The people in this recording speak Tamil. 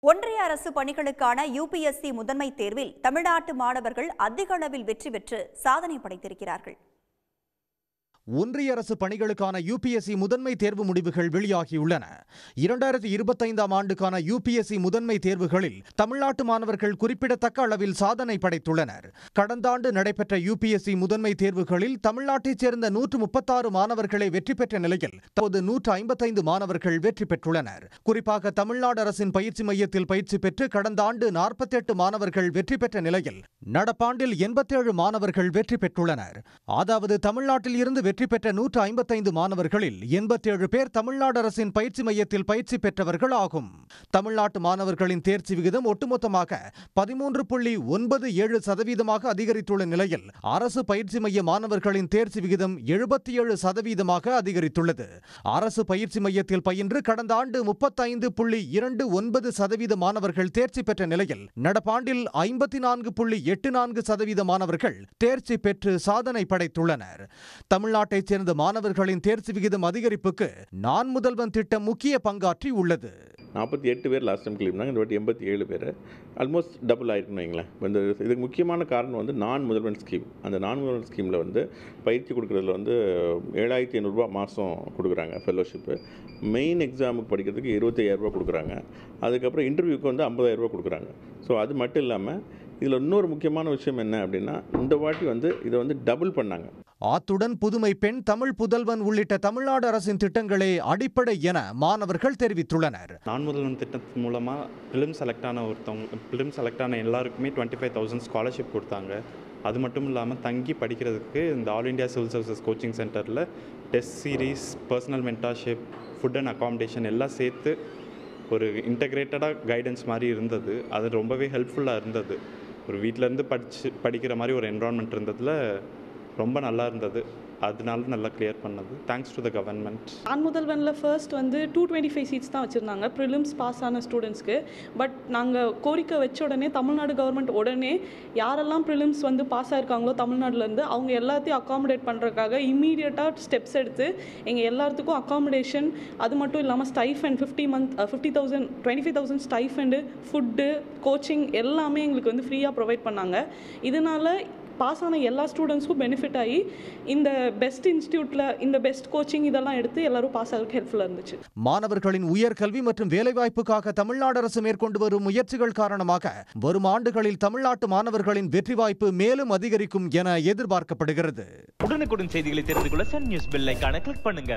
ஒன்றிய அரசு பணிகளுக்கான யுபிஎஸ்சி முதன்மை தேர்வில் தமிழ்நாட்டு மாணவர்கள் அதிக அளவில் வெற்றி பெற்று சாதனை படைத்திருக்கிறார்கள். ஒன்றிய அரசு பணிகளுக்கான யுபிஎஸ்சி முதன்மை தேர்வு முடிவுகள் வெளியாகியுள்ளன. 2025ஆம் ஆண்டுக்கான யுபிஎஸ்சி முதன்மை தேர்வுகளில் தமிழ்நாட்டு மாணவர்கள் குறிப்பிடத்தக்க அளவில் சாதனை படைத்துள்ளனர். கடந்த ஆண்டு நடைபெற்ற யுபிஎஸ்சி முதன்மை தேர்வுகளில் தமிழ்நாட்டைச் சேர்ந்த 136 மாணவர்களை வெற்றி பெற்ற நிலையில் தற்போது 155 மாணவர்கள் வெற்றி பெற்றுள்ளனர். குறிப்பாக தமிழ்நாடு அரசின் பயிற்சி மையத்தில் பயிற்சி பெற்று கடந்த ஆண்டு 48 மாணவர்கள் வெற்றி பெற்ற நிலையில் நடப்பாண்டில் 87 மாணவர்கள் வெற்றி பெற்றுள்ளனர். அதாவது தமிழ்நாட்டில் இருந்து வெற்றி பெற்ற 155 மாணவர்களில் 87 பேர் தமிழ்நாடு அரசின் பயிற்சி மையத்தில் பயிற்சி பெற்றவர்கள் ஆகும். தமிழ்நாட்டு மாணவர்களின் தேர்ச்சி விகிதம் ஒட்டுமொத்தமாக 13.97% அதிகரித்துள்ள நிலையில் அரசு பயிற்சி மைய மாணவர்களின் தேர்ச்சி விகிதம் 77% அதிகரித்துள்ளது. அரசு பயிற்சி மையத்தில் பயின்று கடந்த ஆண்டு 35.29% மாணவர்கள் தேர்ச்சி பெற்ற நிலையில் நடப்பாண்டில் 54.84% மாணவர்கள் தேர்ச்சி பெற்று சாதனை படைத்துள்ளனர். தமிழ்நாட்டைச் சேர்ந்த மாணவர்களின் தேர்ச்சி விகிதம் அதிகரிப்புக்கு நான் முதல்வன் திட்டம் முக்கிய பங்காற்றி உள்ளது. 48 பேர் லாஸ்ட் டைம் கிளம்பினாங்க, இந்த வாட்டி 87 பேர், ஆல்மோஸ்ட் டபுள் ஆயிருக்குன்னு வைங்களேன். இதுக்கு முக்கியமான காரணம் நான் முதல்வன் ஸ்கீம். அந்த நான் முதல்வன் ஸ்கீமில் பயிற்சி கொடுக்குறதுல 7500 ரூபா மாதம் கொடுக்குறாங்க ஃபெல்லோஷிப்பு. மெயின் எக்ஸாமுக்கு படிக்கிறதுக்கு 25,000 ரூபா கொடுக்குறாங்க. அதுக்கப்புறம் இன்டர்வியூக்கு 50,000 ரூபா கொடுக்குறாங்க. ஸோ அது மட்டும் இல்லாமல் இதில் இன்னொரு முக்கியமான விஷயம் என்ன அப்படின்னா, இந்த வாட்டி இதை டபுள் பண்ணாங்க. அத்துடன் புதுமை பெண், தமிழ் புதல்வன் உள்ளிட்ட தமிழ்நாடு அரசின் திட்டங்களே அடிப்படை என மாணவர்கள் தெரிவித்துள்ளனர். நான் முதல்வன் திட்டத்தின் மூலமாக பிலிம் செலக்ட் ஆன எல்லாருக்குமே 25,000 ஸ்காலர்ஷிப் கொடுத்தாங்க. அது மட்டும் இல்லாமல் தங்கி படிக்கிறதுக்கு இந்த all India civil services coaching சென்டரில் test series, personal mentorship, food and accommodation எல்லாம் சேர்த்து ஒரு இன்டகிரேட்டடாக கைடன்ஸ் மாதிரி இருந்தது. அது ரொம்பவே ஹெல்ப்ஃபுல்லாக இருந்தது. ஒரு வீட்டிலேருந்து படிக்கிற மாதிரி ஒரு என்வரான்மெண்ட் இருந்ததில் ரொம்ப நல்லா இருந்தது. அதனால நல்லா கிளியர் பண்ணது. Thanks to the government. நான் முதல்வனில் ஃபர்ஸ்ட் 225 சீட்ஸ் தான் வச்சுருந்தாங்க ப்ரிலிம்ஸ் பாஸ் ஆன ஸ்டூடெண்ட்ஸ்க்கு. பட் நாங்கள் கோரிக்கை வச்ச உடனே தமிழ்நாடு கவர்மெண்ட் உடனே யாரெல்லாம் ப்ரிலிம்ஸ் பாஸ் ஆகிருக்காங்களோ தமிழ்நாட்டிலேருந்து அவங்க எல்லாத்தையும் அக்காமடேட் பண்ணுறதுக்காக இம்மீடியட்டாக ஸ்டெப்ஸ் எடுத்து எங்கள் எல்லாத்துக்கும் அக்காமடேஷன், அது மட்டும் இல்லாமல் ஸ்டைஃபண்ட் 25,000 ஸ்டைஃபண்டு, ஃபுட்டு, கோச்சிங் எல்லாமே எங்களுக்கு ஃப்ரீயாக ப்ரொவைட் பண்ணாங்க. இதனால் பாஸ் ஆன எல்லா ஸ்டூடெண்ட்ஸ்க்கும் பெனிஃபிட் ஆகி இந்த பெஸ்ட் இன்ஸ்டியூட்டில் இந்த பெஸ்ட் கோச்சிங் இதெல்லாம் எடுத்து எல்லாரும் பாஸ் ஆகிறதுக்கு ஹெல்ப்ஃபுல்லாக இருந்துச்சு. மாணவர்களின் உயர்கல்வி மற்றும் வேலைவாய்ப்புக்காக தமிழ்நாடு அரசு மேற்கொண்டு வரும் முயற்சிகள் காரணமாக வரும் ஆண்டுகளில் தமிழ்நாட்டு மாணவர்களின் வெற்றி வாய்ப்பு மேலும் அதிகரிக்கும் என எதிர்பார்க்கப்படுகிறது. உடனுக்குடன் செய்திகளை தெரிந்து கொள்ள சன் நியூஸ் பெல் ஐகானை கிளிக் பண்ணுங்க.